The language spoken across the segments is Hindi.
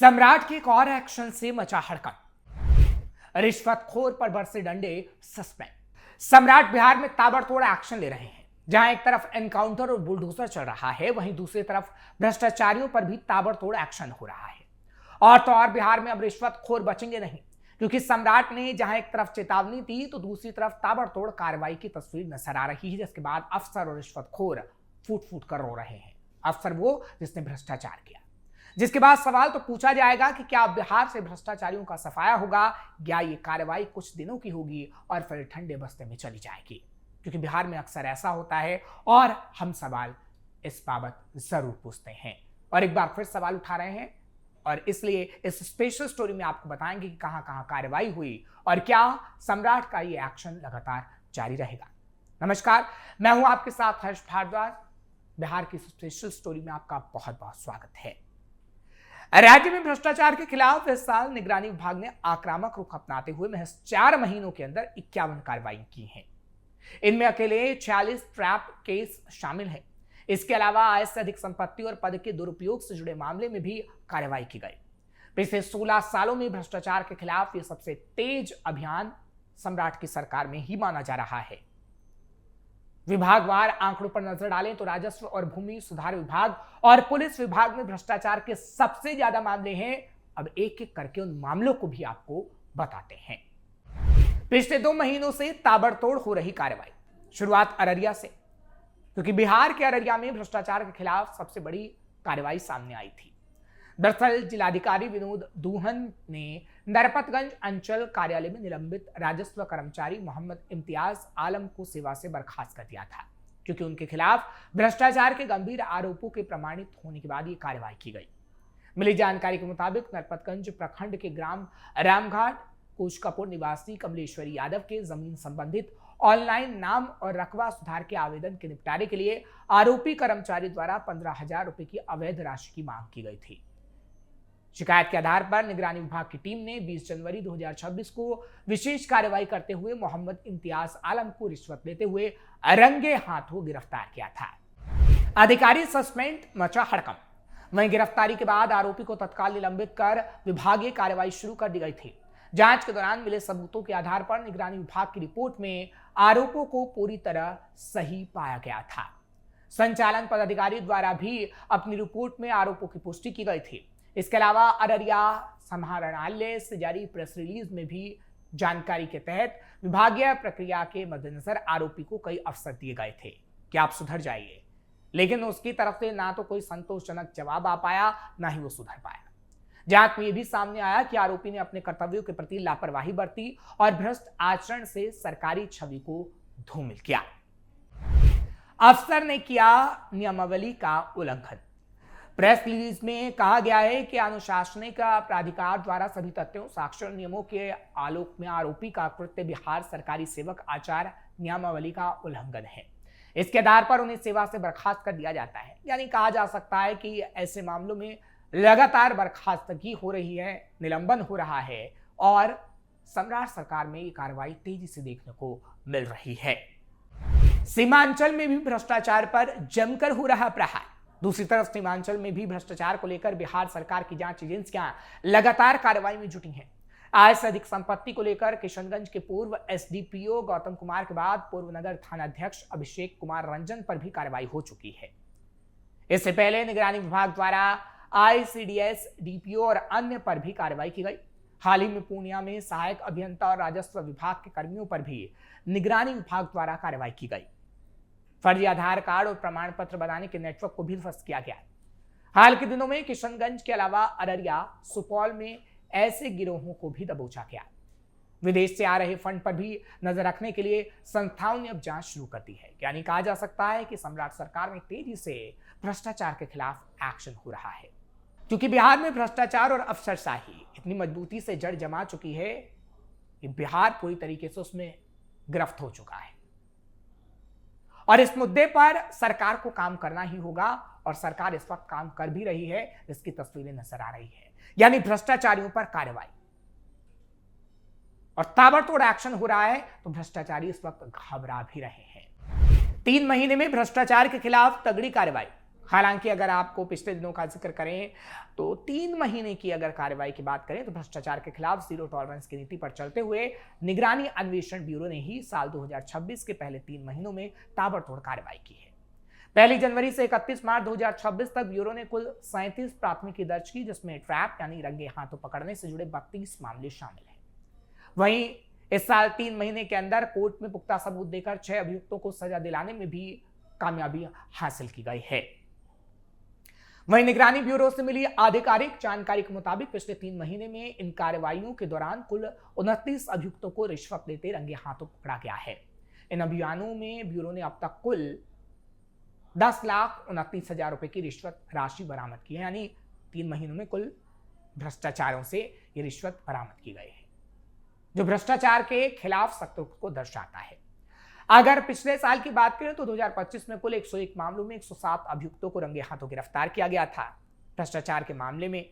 सम्राट के एक और एक्शन से मचा हड़कंप। रिश्वतखोर पर बरसे डंडे सस्पेंड। सम्राट बिहार में ताबड़तोड़ एक्शन ले रहे हैं। जहां एक तरफ एनकाउंटर और बुलडोजर चल रहा है, वहीं दूसरी तरफ भ्रष्टाचारियों पर भी ताबड़तोड़ एक्शन हो रहा है। और तो और बिहार में अब रिश्वतखोर बचेंगे नहीं, क्योंकि सम्राट ने जहां एक तरफ चेतावनी दी तो दूसरी तरफ ताबड़तोड़ कार्रवाई की तस्वीर नजर आ रही है, जिसके बाद अफसर और रिश्वतखोर फूट फूट कर रो रहे हैं। अफसर वो जिसने भ्रष्टाचार किया, जिसके बाद सवाल तो पूछा जाएगा कि क्या बिहार से भ्रष्टाचारियों का सफाया होगा या ये कार्रवाई कुछ दिनों की होगी और फिर ठंडे बस्ते में चली जाएगी, क्योंकि बिहार में अक्सर ऐसा होता है और हम सवाल इस बाबत जरूर पूछते हैं और एक बार फिर सवाल उठा रहे हैं। और इसलिए इस स्पेशल स्टोरी में आपको बताएंगे कि कहां कहां कार्रवाई हुई और क्या सम्राट का ये एक्शन लगातार जारी रहेगा। नमस्कार, मैं हूं आपके साथ हर्ष भारद्वाज। बिहार की स्पेशल स्टोरी में आपका बहुत बहुत स्वागत है। राज्य में भ्रष्टाचार के खिलाफ इस साल निगरानी विभाग ने आक्रामक रुख अपनाते हुए महज 4 महीनों के अंदर 51 कार्रवाई की हैं। इनमें अकेले 46 ट्रैप केस शामिल हैं। इसके अलावा आय से अधिक संपत्ति और पद के दुरुपयोग से जुड़े मामले में भी कार्रवाई की गई। पिछले 16 सालों में भ्रष्टाचार के खिलाफ यह सबसे तेज अभियान सम्राट की सरकार में ही माना जा रहा है। विभागवार आंकड़ों पर नजर डालें तो राजस्व और भूमि सुधार विभाग और पुलिस विभाग में भ्रष्टाचार के सबसे ज्यादा मामले हैं। अब एक एक करके उन मामलों को भी आपको बताते हैं। पिछले 2 महीनों से ताबड़तोड़ हो रही कार्रवाई। शुरुआत अररिया से, क्योंकि बिहार के अररिया में भ्रष्टाचार के खिलाफ सबसे बड़ी कार्रवाई सामने आई थी। दरअसल जिलाधिकारी विनोद दुहन ने नरपतगंज अंचल कार्यालय में निलंबित राजस्व कर्मचारी मोहम्मद इम्तियाज आलम को सेवा से बर्खास्त कर दिया था, क्योंकि उनके खिलाफ भ्रष्टाचार के गंभीर आरोपों के प्रमाणित होने के बाद ये कार्रवाई की गई। मिली जानकारी के मुताबिक नरपतगंज प्रखंड के ग्राम रामघाट कोचकापुर निवासी कमलेश्वरी यादव के जमीन संबंधित ऑनलाइन नाम और रकबा सुधार के आवेदन के निपटारे के लिए आरोपी कर्मचारी द्वारा 15,000 रुपए की अवैध राशि की मांग की गई थी। शिकायत के आधार पर निगरानी विभाग की टीम ने 20 जनवरी 2026 को विशेष कार्रवाई करते हुए मोहम्मद इम्तियाज आलम को रिश्वत लेते हुए रंगे हाथों गिरफ्तार किया था। अधिकारी सस्पेंड, मचा हड़कंप। वहीं गिरफ्तारी के बाद आरोपी को तत्काल निलंबित कर विभागीय कार्रवाई शुरू कर दी गई थी। जांच के दौरान मिले सबूतों के आधार पर निगरानी विभाग की रिपोर्ट में आरोपों को पूरी तरह सही पाया गया था। संचालन पदाधिकारी द्वारा भी अपनी रिपोर्ट में आरोपों की पुष्टि की गई थी। इसके अलावा अररिया समाहरणालय से जारी प्रेस रिलीज में भी जानकारी के तहत विभागीय प्रक्रिया के मद्देनजर आरोपी को कई अवसर दिए गए थे कि आप सुधर जाइए, लेकिन उसकी तरफ से ना तो कोई संतोषजनक जवाब आ पाया, ना ही वो सुधर पाया। जांच में यह भी सामने आया कि आरोपी ने अपने कर्तव्यों के प्रति लापरवाही बरती और भ्रष्ट आचरण से सरकारी छवि को धूमिल किया। अफसर ने किया नियमावली का उल्लंघन। प्रेस रिलीज में कहा गया है कि अनुशासनिक प्राधिकार द्वारा सभी तथ्यों, साक्ष्य और नियमों के आलोक में आरोपी का कृत्य बिहार सरकारी सेवक आचार नियमावली का उल्लंघन है। इसके आधार पर उन्हें सेवा से बर्खास्त कर दिया जाता है। यानी कहा जा सकता है कि ऐसे मामलों में लगातार बर्खास्तगी हो रही है, निलंबन हो रहा है और सम्राट सरकार में ये कार्रवाई तेजी से देखने को मिल रही है। सीमांचल में भी भ्रष्टाचार पर जमकर हो रहा प्रहार। दूसरी तरफ सीमांचल में भी भ्रष्टाचार को लेकर बिहार सरकार की जांच एजेंसियां लगातार कार्रवाई में जुटी हैं। आय से अधिक संपत्ति को लेकर किशनगंज के पूर्व एसडीपीओ गौतम कुमार के बाद पूर्व नगर थानाध्यक्ष अभिषेक कुमार रंजन पर भी कार्रवाई हो चुकी है। इससे पहले निगरानी विभाग द्वारा आईसीडीएस, डीपीओ और अन्य पर भी कार्रवाई की गई। हाल ही में पूर्णिया में सहायक अभियंता और राजस्व विभाग के कर्मियों पर भी निगरानी विभाग द्वारा कार्रवाई की गई। फर्जी आधार कार्ड और प्रमाण पत्र बनाने के नेटवर्क को भी ध्वस्त किया गया। हाल के दिनों में किशनगंज के अलावा अररिया, सुपौल में ऐसे गिरोहों को भी दबोचा गया। विदेश से आ रहे फंड पर भी नजर रखने के लिए संस्थाओं ने अब जांच शुरू कर दी है। यानी कहा जा सकता है कि सम्राट सरकार में तेजी से भ्रष्टाचार के खिलाफ एक्शन हो रहा है, क्योंकि बिहार में भ्रष्टाचार और अफसरशाही इतनी मजबूती से जड़ जमा चुकी है कि बिहार पूरी तरीके से उसमें गिरफ्त हो चुका है। और इस मुद्दे पर सरकार को काम करना ही होगा और सरकार इस वक्त काम कर भी रही है, इसकी तस्वीरें नजर आ रही है। यानी भ्रष्टाचारियों पर कार्रवाई और ताबड़तोड़ एक्शन हो रहा है, तो भ्रष्टाचारी इस वक्त घबरा भी रहे हैं। 3 महीने में भ्रष्टाचार के खिलाफ तगड़ी कार्रवाई। हालांकि अगर आपको पिछले दिनों का जिक्र करें तो 3 महीने की अगर कार्रवाई की बात करें तो भ्रष्टाचार के खिलाफ जीरो टॉलरेंस की नीति पर चलते हुए निगरानी अन्वेषण ब्यूरो ने ही साल 2026 के पहले 3 महीनों में ताबड़तोड़ कार्रवाई की है। 1 जनवरी से 31 मार्च 2026 तक ब्यूरो ने कुल 37 प्राथमिकी दर्ज की, जिसमें ट्रैप यानी रंगे हाथों पकड़ने से जुड़े 32 मामले शामिल हैं। वहीं इस साल 3 महीने के अंदर कोर्ट में पुख्ता सबूत देकर 6 अभियुक्तों को सजा दिलाने में भी कामयाबी हासिल की गई है। वहीं निगरानी ब्यूरो से मिली आधिकारिक जानकारी के मुताबिक पिछले 3 महीने में इन कार्रवाइयों के दौरान कुल 29 अभियुक्तों को रिश्वत लेते रंगे हाथों पकड़ा गया है। इन अभियानों में ब्यूरो ने अब तक कुल 10,29,000 रुपए की रिश्वत राशि बरामद की है, यानी 3 महीनों में कुल भ्रष्टाचारों से ये रिश्वत बरामद की गई है, जो भ्रष्टाचार के खिलाफ सख्त रुख को दर्शाता है। अगर पिछले साल की बात करें तो 2025 में कुल 101 मामलों में 107 अभियुक्तों को रंगे हाथों गिरफ्तार किया गया था। भ्रष्टाचार के मामले में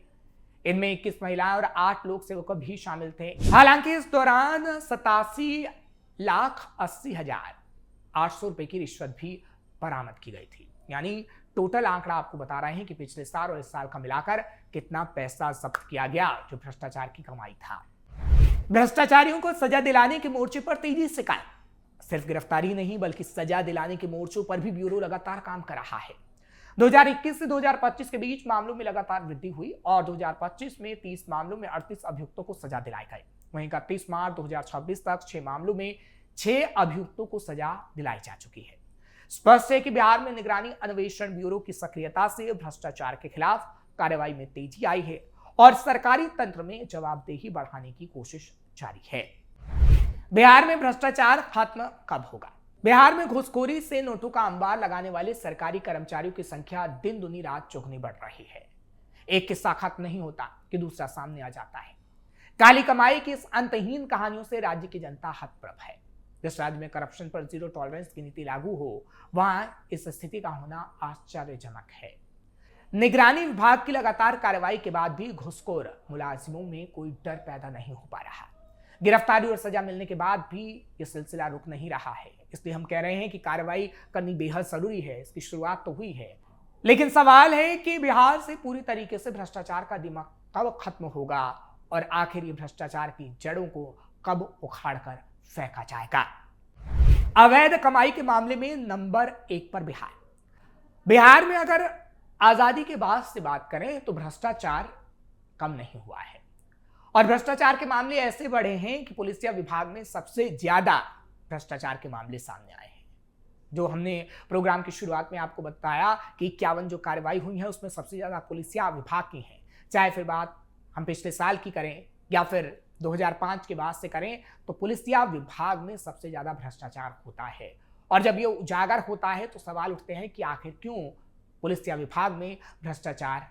इनमें 21 महिलाएं और 8 लोक सेवक भी शामिल थे। हालांकि इस दौरान 87,80,800 रुपए की रिश्वत भी बरामद की गई थी, यानी टोटल आंकड़ा आपको बता रहे हैं कि पिछले साल और इस साल का मिलाकर कितना पैसा जब्त किया गया, जो भ्रष्टाचार की कमाई था। भ्रष्टाचारियों को सजा दिलाने के मोर्चे पर तेजी से काम, सिर्फ गिरफ्तारी नहीं बल्कि सजा दिलाने के मोर्चों पर भी ब्यूरो लगातार काम कर रहा है। 2021 से 2025 के बीच मामलों में लगातार वृद्धि हुई और 2025 में 30 मामलों में 38 अभियुक्तों को सजा दिलाई गई। वहीं 31 मार्च 2026 तक 6 मामलों में 6 अभियुक्तों को सजा दिलाई जा चुकी है। स्पष्ट है कि बिहार में निगरानी अन्वेषण ब्यूरो की सक्रियता से भ्रष्टाचार के खिलाफ कार्रवाई में तेजी आई है और सरकारी तंत्र में जवाबदेही बढ़ाने की कोशिश जारी है। बिहार में भ्रष्टाचार खत्म कब होगा? बिहार में घूसखोरी से नोटों का अंबार लगाने वाले सरकारी कर्मचारियों की संख्या दिन दुनी रात चौगुनी बढ़ रही है। एक किस्सा खत्म नहीं होता कि दूसरा सामने आ जाता है। काली कमाई की इस अंतहीन कहानियों से राज्य की जनता हतप्रभ है। जिस राज्य में करप्शन पर जीरो टॉलरेंस की नीति लागू हो, वहां इस स्थिति का होना आश्चर्यजनक है। निगरानी विभाग की लगातार कार्रवाई के बाद भी घूसखोर मुलाजिमों में कोई डर पैदा नहीं हो पा रहा। गिरफ्तारी और सजा मिलने के बाद भी यह सिलसिला रुक नहीं रहा है। इसलिए हम कह रहे हैं कि कार्रवाई करनी बेहद जरूरी है। इसकी शुरुआत तो हुई है, लेकिन सवाल है कि बिहार से पूरी तरीके से भ्रष्टाचार का दिमाग कब खत्म होगा और आखिर ये भ्रष्टाचार की जड़ों को कब उखाड़कर फेंका जाएगा। अवैध कमाई के मामले में नंबर 1 पर बिहार में अगर आजादी के बाद से बात करें तो भ्रष्टाचार कम नहीं हुआ है और भ्रष्टाचार के मामले ऐसे बढ़े हैं कि पुलिसिया विभाग में सबसे ज्यादा भ्रष्टाचार के मामले सामने आए हैं। जो हमने प्रोग्राम की शुरुआत में आपको बताया कि 51 जो कार्रवाई हुई है उसमें सबसे ज्यादा पुलिसिया विभाग की है। चाहे फिर बात हम पिछले साल की करें या फिर 2005 के बाद से करें, तो पुलिसिया विभाग में सबसे ज्यादा भ्रष्टाचार होता है। और जब ये उजागर होता है तो सवाल उठते हैं कि आखिर क्यों पुलिसिया विभाग में भ्रष्टाचार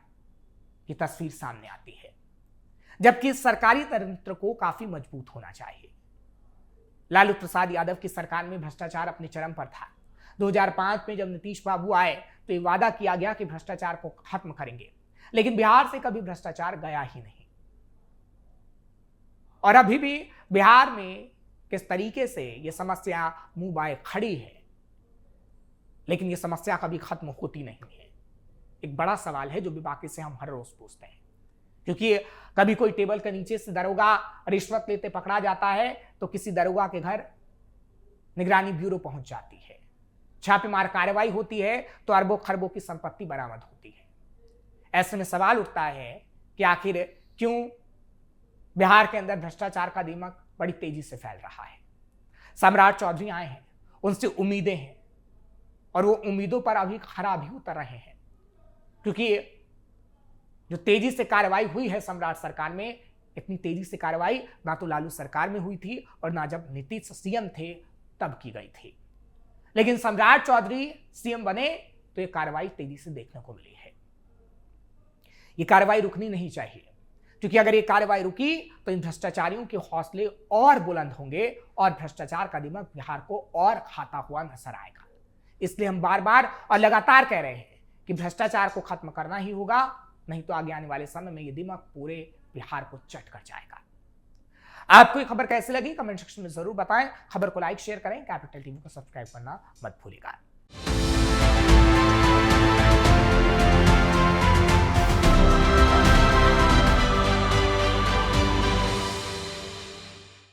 की तस्वीर सामने आती है, जबकि सरकारी तंत्र को काफी मजबूत होना चाहिए। लालू प्रसाद यादव की सरकार में भ्रष्टाचार अपने चरम पर था। 2005 में जब नीतीश बाबू आए तो ये वादा किया गया कि भ्रष्टाचार को खत्म करेंगे, लेकिन बिहार से कभी भ्रष्टाचार गया ही नहीं। और अभी भी बिहार में किस तरीके से ये समस्या मुंह बाए खड़ी है, लेकिन ये समस्या कभी खत्म होती नहीं है। एक बड़ा सवाल है जो विभाग से हम हर रोज पूछते हैं, क्योंकि कभी कोई टेबल के नीचे से दरोगा रिश्वत लेते पकड़ा जाता है तो किसी दरोगा के घर निगरानी ब्यूरो पहुंच जाती है, छापेमार कार्रवाई होती है तो अरबों खरबों की संपत्ति बरामद होती है। ऐसे में सवाल उठता है कि आखिर क्यों बिहार के अंदर भ्रष्टाचार का दिमाग बड़ी तेजी से फैल रहा है। सम्राट चौधरी आए हैं, उनसे उम्मीदें हैं और वो उम्मीदों पर अभी खरा भी उतर रहे हैं, क्योंकि जो तेजी से कार्रवाई हुई है सम्राट सरकार में, इतनी तेजी से कार्रवाई ना तो लालू सरकार में हुई थी और ना जब नीतीश सीएम थे तब की गई थी। लेकिन सम्राट चौधरी सीएम बने तो ये कार्रवाई तेजी से देखने को मिली है। ये कार्रवाई रुकनी नहीं चाहिए, क्योंकि अगर ये कार्रवाई रुकी तो इन भ्रष्टाचारियों के हौसले और बुलंद होंगे और भ्रष्टाचार का दिमाग बिहार को और खाता हुआ नजर आएगा। इसलिए हम बार बार और लगातार कह रहे हैं कि भ्रष्टाचार को खत्म करना ही होगा, नहीं तो आगे आने वाले समय में ये दिमाग पूरे बिहार को चट कर जाएगा। आपको ये खबर कैसी लगी कमेंट सेक्शन में जरूर बताएं। खबर को लाइक शेयर करें, कैपिटल टीवी को सब्सक्राइब करना मत भूलिएगा।